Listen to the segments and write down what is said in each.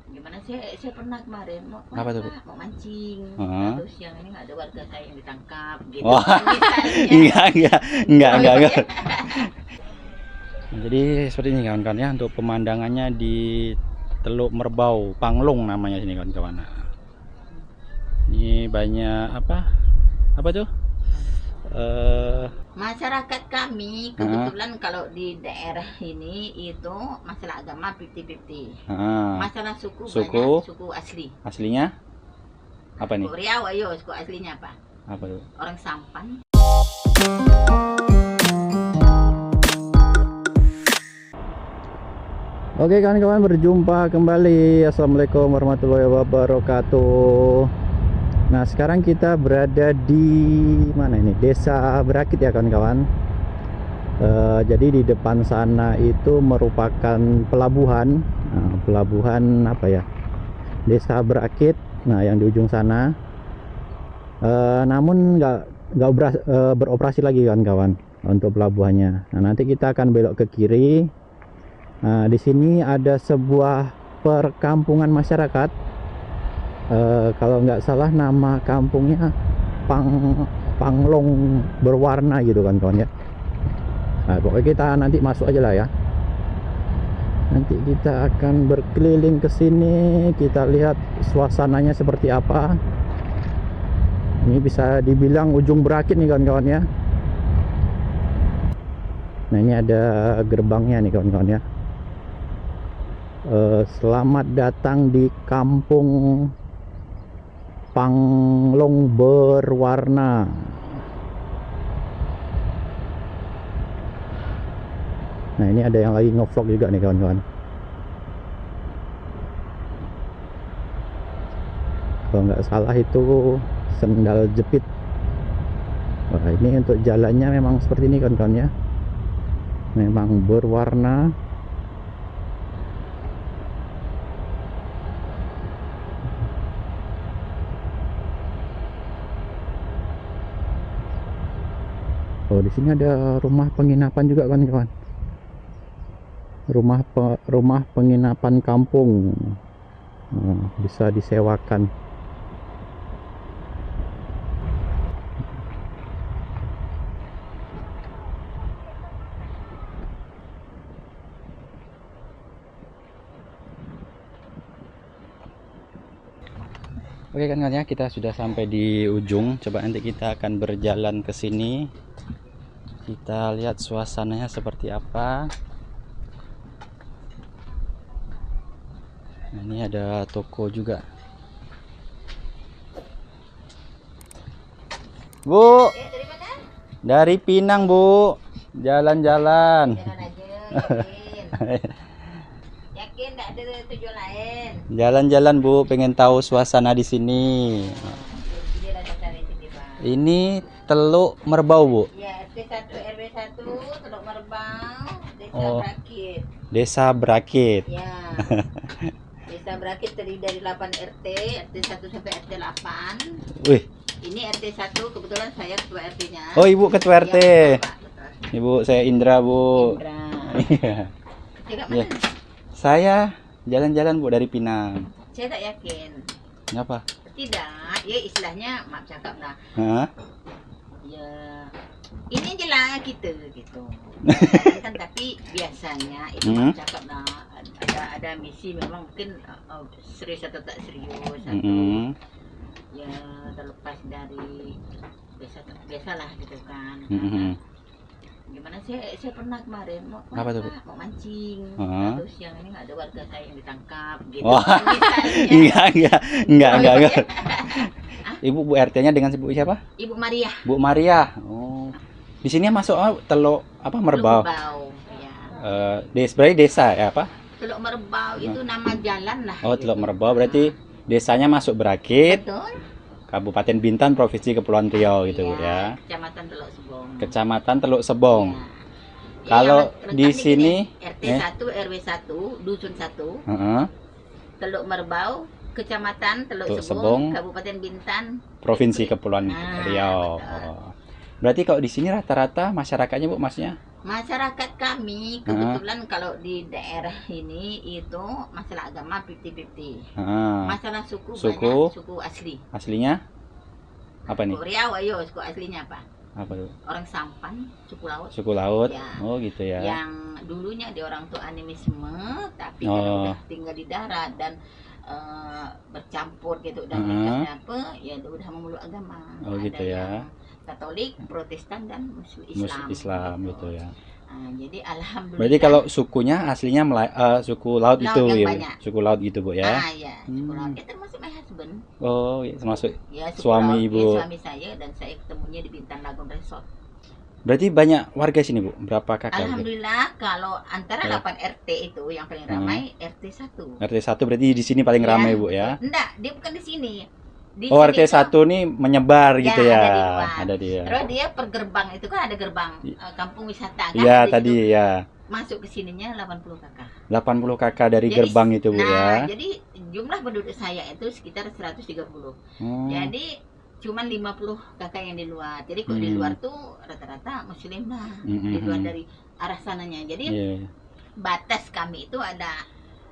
Gimana, saya pernah kemarin mau Apa tuh, Bu? mau mancing, Heeh. terus yang ini nggak ada warga saya yang ditangkap gitu Oh, kan misalnya. enggak. Nah, jadi seperti ini kawan-kawan ya, untuk pemandangannya di Teluk Merbau, Panglong namanya sini kawan-kawan. Nah, ini banyak apa? Apa tuh? Masyarakat kami Heeh. kebetulan kalau di daerah ini itu masalah agama 50-50. Heeh. Masalah suku, Suku? banyak suku asli. Aslinya apa nih? Suku Riau, ayo suku aslinya apa? Apa tuh? Orang Sampan. Oke kawan-kawan, berjumpa kembali. Assalamualaikum warahmatullahi wabarakatuh. Nah, sekarang kita berada di mana ini? Desa Berakit ya kawan-kawan. Jadi di depan sana itu merupakan pelabuhan. Nah, pelabuhan apa ya? Desa Berakit. Nah, yang di ujung sana. Namun nggak beroperasi lagi kawan-kawan untuk pelabuhannya. Nah, nanti kita akan belok ke kiri. Nah, di sini ada sebuah perkampungan masyarakat. Kalau nggak salah nama kampungnya Panglong Berwarna gitu kan kawan ya. Nah, pokoknya kita nanti masuk aja lah ya. Nanti kita akan berkeliling ke sini, kita lihat suasananya seperti apa. Ini bisa dibilang ujung Berakit nih kawan-kawan ya. Nah, ini ada gerbangnya nih kawan-kawan ya. Selamat datang di Kampung Panglong Berwarna. Nah, ini ada yang lagi nge-vlog juga nih kawan-kawan. Kalau nggak salah itu sendal jepit. Wah, ini untuk jalannya memang seperti ini kawan-kawan ya. Memang berwarna. Oh, di sini ada rumah penginapan juga kan kawan. Rumah penginapan kampung. Bisa disewakan. Oke kan ya, kita sudah sampai di ujung. Coba nanti kita akan berjalan ke sini. Kita lihat suasananya seperti apa. Nah, ini ada toko juga. Bu, Dari mana? dari Pinang, Bu. Jalan-jalan. Jalan aja, yakin. Yakin nggak ada tujuan lain. Jalan-jalan, Bu. Pengen tahu suasana di sini. Jadi lah cari sini, Bang. Ini Teluk Merbau, Bu. Ya, RT 1 RW 1 Teluk Merbau, Desa Oh. Berakit. Desa Berakit. Ya. Desa Berakit terdiri dari 8 RT 1 sampai RT 8. Wih. Ini RT 1, kebetulan saya ketua RT-nya. Oh, Ibu ketua RT. Ya, Pak, betul. Ibu, saya Indra, Bu. Indra. Iya. Tidak Ya. mana? Saya jalan-jalan, Bu, dari Pinang. Saya tak yakin. Kenapa? Tidak, ya istilahnya maaf cakap lah. Hah? Ya ini aja lah kita gitu. Kan tapi biasanya itu maaf cakap lah. Ada misi memang mungkin serius atau tak serius atau ya terlepas dari biasalah gitu kan. Gimana, saya pernah kemarin mau Apa tuh, Bu? mau mancing, Heeh. terus yang ini nggak ada warga saya yang ditangkap gitu Wah. kan misalnya. Enggak. Ibu, Bu RT-nya dengan Ibu siapa? Ibu Maria. Bu Maria. Oh. Di sini masuk Teluk apa Merbau? Merbau, ya. Berarti desa ya apa? Teluk Merbau itu nama jalan lah. Oh, gitu. Teluk Merbau berarti desanya masuk Berakit, Betul. Kabupaten Bintan, Provinsi Kepulauan Riau gitu, Bu, Iya, ya. Kecamatan Teluk Sebong. Kecamatan Teluk Sebong. Ya. Kalau Yang di lengkapnya sini, gini, RT 1 RW 1 Dusun 1 Heeh. Teluk Merbau, Kecamatan Teluk Teluk Sebong, Sebong, Kabupaten Bintan, Provinsi Kepulauan Nah, Riau. betul. Oh. Berarti kalau di sini rata-rata masyarakatnya, Bu, maksudnya Masyarakat kami kebetulan kalau di daerah ini itu masalah agama 50-50. Masalah suku, banyak suku asli. Aslinya apa nih? Suku Riau, ayo suku aslinya apa? Apa tuh? Orang Sampan, suku Laut. Suku Laut. Ya. Oh gitu ya. Yang dulunya dia orang tuh animisme, tapi karena udah tinggal di darat dan bercampur gitu dan apa ya udah memeluk agama. Oh gitu ya. Katolik, Protestan dan Islam gitu. Gitu ya. Jadi alhamdulillah. Berarti kalau sukunya aslinya suku Laut itu ya, suku Laut gitu Bu ya? Ya, suku Laut. Ya termasuk my husband. Oh, ya, termasuk ya, suami Laut, Ibu. Ya, suami saya dan saya ketemunya di Bintan Lagun Resort. Berarti banyak warga sini Bu? Berapa kakak? Alhamdulillah itu? Kalau antara 8 RT itu yang paling ramai RT 1. RT 1 berarti di sini paling ramai Bu ya? Enggak, dia bukan di sini. RT 1 nih menyebar gitu ya. Ada dia. Terus dia per gerbang itu kan ada gerbang kampung wisata kan. Iya tadi itu, ya. Masuk ke sininya 80 kakak. 80 kakak dari gerbang itu Bu ya. Jadi jumlah penduduk saya itu sekitar 130. Jadi cuman 50 kakak yang di luar. Jadi kalau di luar tuh rata-rata muslim lah. Di luar dari arah sananya. Jadi batas kami itu ada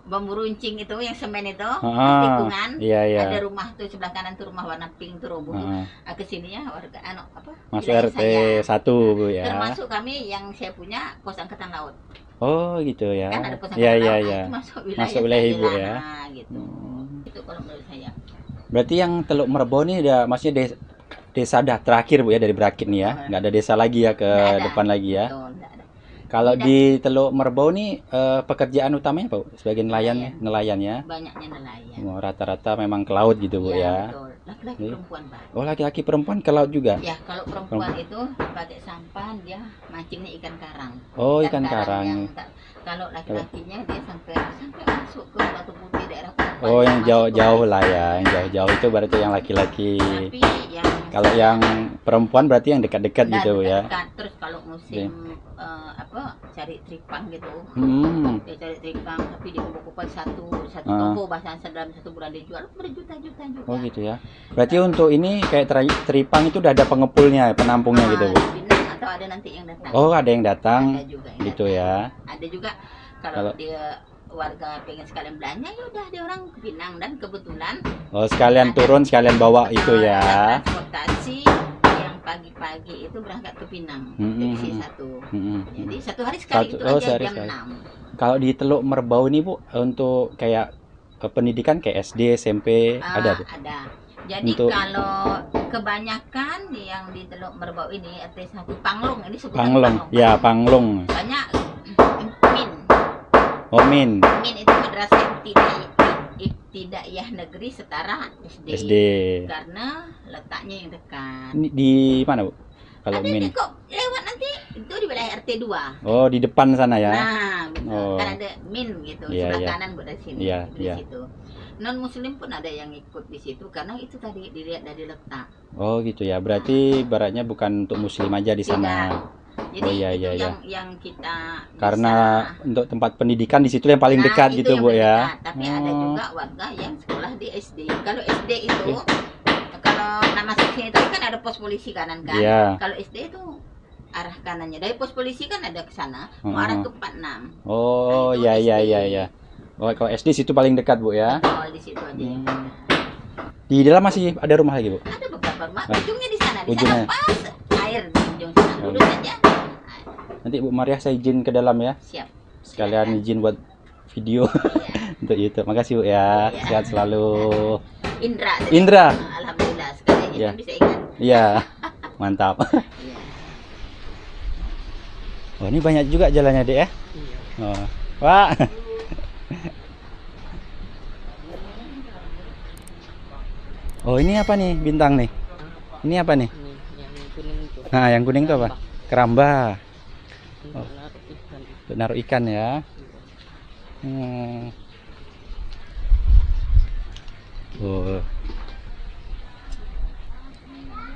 bambu runcing itu yang semen itu, tikungan. Ada rumah tuh sebelah kanan tuh rumah warna pink tuh roboh. Ke sininya warga apa? Masuk RT 1 Bu ya. Termasuk kami yang saya punya pos angkatan laut. Oh gitu ya. Kan ada pos angkatan laut. Itu masuk wilayah Ibu ya. Gitu. Itu kalau menurut saya. Berarti yang Teluk Merbau ini udah maksudnya desa dah terakhir Bu ya dari Berakit nih ya. Nggak ada desa lagi ya ke depan lagi ya. Kalau di Teluk Merbau nih pekerjaan utamanya apa Bu? Sebagai nelayan ya. Banyaknya nelayan. Rata-rata memang ke laut gitu Bu ya. Betul. Laki-laki perempuan Pak. Oh laki-laki perempuan ke laut juga? Ya kalau perempuan itu pakai sampan dia mancingnya ikan karang. Oh ikan karang. Kalau laki-lakinya dia sampai masuk ke Batu Putih daerah Kumpang. Oh yang jauh-jauh lah ya, yang jauh-jauh itu berarti yang laki-laki. Kalau yang perempuan berarti yang dekat-dekat gitu ya. Terus kalau musim cari tripang gitu. Dia cari tripang tapi dia kumpul satu toko bahkan dalam 1 bulan dijual berjuta-juta juga. Oh gitu ya. Berarti untuk ini kayak tripang itu udah ada pengepulnya, penampungnya gitu Bu. Atau ada nanti yang datang. Oh ada yang datang. Ada juga yang gitu datang. Ya. Ada juga kalau dia warga pengen sekalian belanja ya udah dia orang ke Pinang dan kebetulan sekalian turun sekalian bawa itu ya. Transportasi yang pagi-pagi itu berangkat ke Pinang dari C1. Jadi satu hari sekali itu aja jam 6. Kalau di Teluk Merbau ini Bu untuk kayak pendidikan kayak SD, SMP ada Bu? Ada. Jadi kalau kebanyakan yang di Teluk Merbau ini RT 1 Panglung ini sebutan Panglung. Ya, Panglung. Banyak Min. Oh, Min. Min itu madrasah ibtidaiyah negeri setara SD. Karena letaknya yang dekat. Di mana, Bu? Kalau ada Min. Kok lewat nanti itu di wilayah RT 2. Oh, di depan sana ya. Nah, betul. Kan ada Min gitu, sebelah kanan Bu dari sini. Di situ. Non muslim pun ada yang ikut di situ karena itu tadi dilihat dari letak. Oh gitu ya. Berarti baratnya bukan untuk muslim aja di sana. Jadi yang kita karena untuk tempat pendidikan di situ yang paling dekat gitu Bu ya. Tapi ada juga warga yang sekolah di SD. Kalau SD itu kalau nama seksinya itu kan ada pos polisi kanan kan. Kalau SD itu arah kanannya dari pos polisi kan ada ke sana, mau arah ke 46. Oh iya. Oh, kalau SD situ paling dekat Bu ya. Oh, di situ aja. Di dalam masih ada rumah lagi Bu? Ada beberapa rumah. Ujungnya di sana. Di sana pas air di ujung sana. Dulu saja. Nanti Bu Maria saya izin ke dalam ya. Siap. Sekalian izin buat video untuk YouTube. Makasih Bu ya. Sehat selalu. Indra. Alhamdulillah sekali ini bisa ingat. Iya. Mantap. Oh, ini banyak juga jalannya, Dek ya? Iya. Oh. Wah. Oh, ini apa nih bintang nih? Ini apa nih? Yang kuning itu. Nah, yang kuning itu apa? Keramba. Oh. Untuk naruh ikan ya. Oh.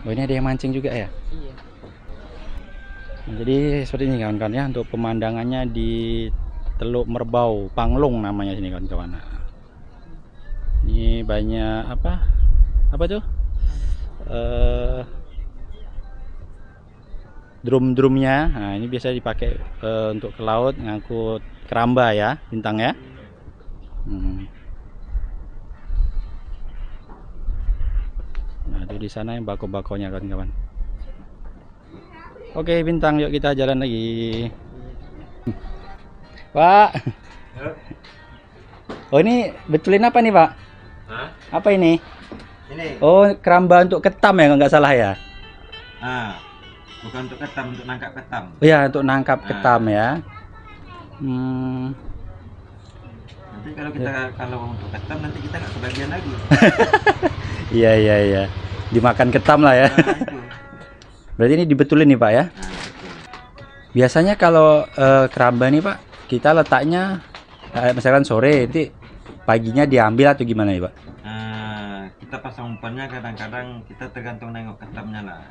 Oh, ini ada yang mancing juga ya? Iya. Nah, jadi seperti ini kawan-kawan ya untuk pemandangannya di Teluk Merbau, Panglung namanya sini kawan-kawan. Ini banyak apa tuh? drum-drumnya. Nah, ini biasa dipakai untuk ke laut ngangkut keramba ya, Bintang ya. Nah, itu di sana yang bako-bakonya kawan-kawan. Oke, Bintang, yuk kita jalan lagi. Pak. Oh, ini betulin apa nih, Pak? Hah? Apa ini? Ini. Oh, keramba untuk ketam ya, kalau nggak salah ya? Nah, bukan untuk ketam, untuk nangkap ketam. Oh ya, untuk nangkap ketam ya. Nanti kalau untuk ketam nanti kita nggak kebagian lagi. Iya. Dimakan ketam lah ya. Nah, itu. Berarti ini dibetulin nih, Pak ya? Nah, betul. Biasanya kalau keramba nih, Pak, kita letaknya misalkan sore, nanti paginya diambil atau gimana nih, Pak? Nah, kita pasang umpannya kadang-kadang kita tergantung nengok ketamnya lah.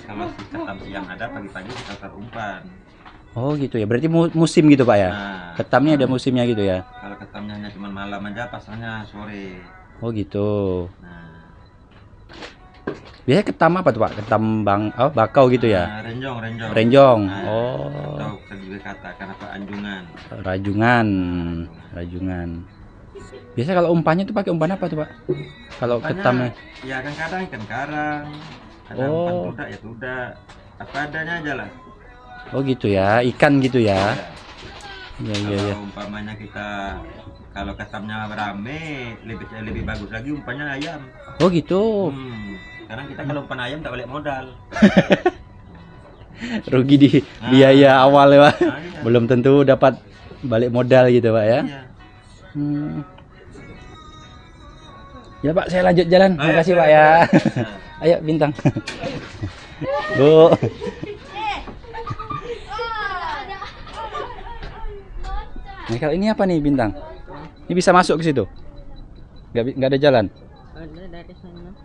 Kalau si ketam siang ada, pagi-pagi kita taruh umpan. Oh gitu ya, berarti musim gitu, Pak ya? Nah, Ketamnya ada musimnya gitu ya? kalau ketamnya hanya cuma malam aja, pasangnya sore. Oh gitu. Nah, Biasanya ketam apa tuh, Pak? Ketam bakau gitu ya? nah, renjong. Renjong. Nah, Oh. atau kita juga katakan apa, anjungan. Rajungan. Biasa kalau umpannya tuh pakai umpan apa tuh, Pak? Kalau Umpannya, ketamnya? ya kadang-kadang ikan karang, ada umpan tudak ya tudak, apa adanya aja lah. Oh gitu ya, ikan gitu ya? Ya. Iya. Kalau umpamanya kita, kalau ketamnya rame, lebih bagus lagi umpannya ayam. Oh gitu. Karena kita kalau umpan ayam tak balik modal. Rugi di biaya awal ya, Pak. Nah, iya. Belum tentu dapat balik modal gitu, Pak ya. Iya. Ya Pak, saya lanjut jalan. Terima kasih Pak ya. Ayo Bintang. Bu. Nah, kalau ini apa nih Bintang? Ini bisa masuk ke situ? Nggak ada jalan?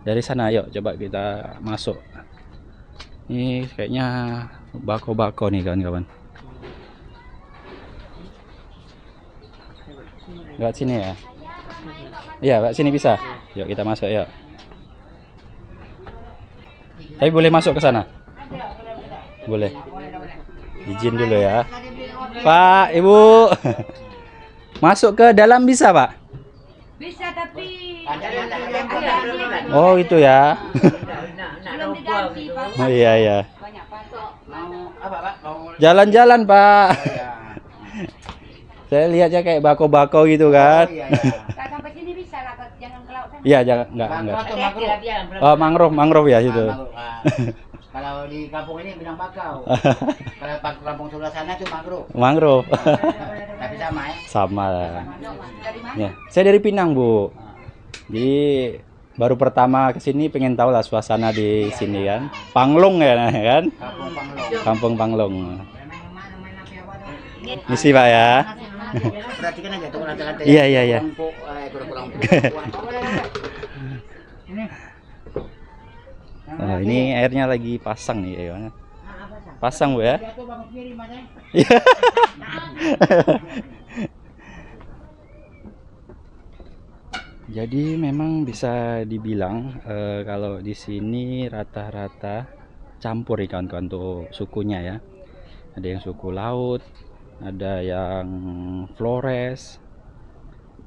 Dari sana, yuk coba kita masuk. Ini kayaknya bako-bako nih kawan-kawan. Lewat sini ya? Iya, lewat sini bisa. Yuk kita masuk yuk. Tapi boleh masuk ke sana? Boleh. Izin dulu ya. Pak, Ibu. Masuk ke dalam bisa, Pak? Bisa tapi Oh, itu ya. belum diganti, Pak. Oh iya. Banyak patok. Jalan-jalan, Pak. Saya lihatnya kayak bako-bako gitu kan. Tak sampai sini bisa lah, jangan ke laut sana. Iya, jangan enggak. Mangrove. Oh, mangrove ya situ. Kalau di kampung ini bilang bakau. Kalau kampung sebelah sana itu mangrove. Mangrove. Tapi sama ya. Sama lah. Dari mana? Ya, saya dari Pinang, Bu. Jadi baru pertama ke sini pengen tahu lah suasana di sini kan. Panglong ya kan? Kampung Panglong. Kampung Panglong. Misi Pak ya. Perhatikan aja tuh lantai-lantai. Iya. Kurang. Oh, ini airnya lagi pasang nih kayaknya. Pasang Bu ya. Jadi memang bisa dibilang kalau di sini rata-rata campur ya kawan-kawan untuk sukunya ya. Ada yang suku laut, ada yang Flores.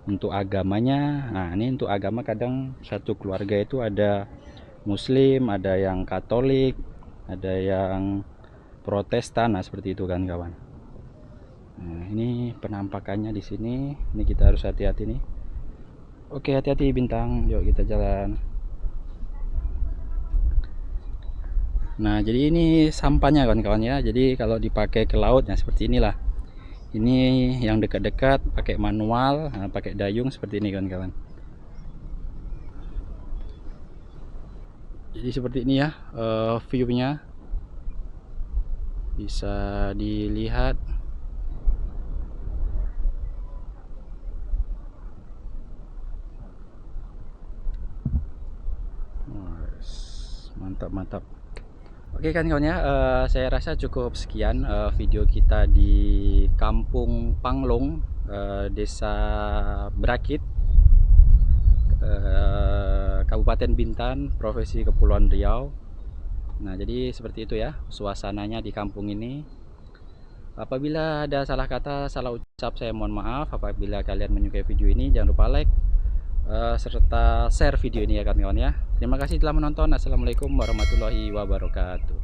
Untuk agamanya, nah ini untuk agama kadang satu keluarga itu ada Muslim, ada yang Katolik, ada yang Protestan, nah seperti itu kan kawan. Nah, ini penampakannya di sini. Ini kita harus hati-hati nih. Oke, hati-hati Bintang. Yuk kita jalan. Nah, jadi ini sampahnya kawan-kawan ya. Jadi kalau dipakai ke laut, nah seperti inilah. Ini yang dekat-dekat pakai manual, nah, pakai dayung seperti ini kawan-kawan. Jadi seperti ini ya view-nya. Bisa dilihat. Mantap. Oke kan kawan ya, saya rasa cukup sekian video kita di Kampung Panglong, Desa Brakit, Kabupaten Bintan, Provinsi Kepulauan Riau. Nah, jadi seperti itu ya suasananya di kampung ini. Apabila ada salah kata, salah ucap, saya mohon maaf. Apabila kalian menyukai video ini, jangan lupa like serta share video ini ya kawan-kawan ya. Terima kasih telah menonton. Assalamualaikum warahmatullahi wabarakatuh.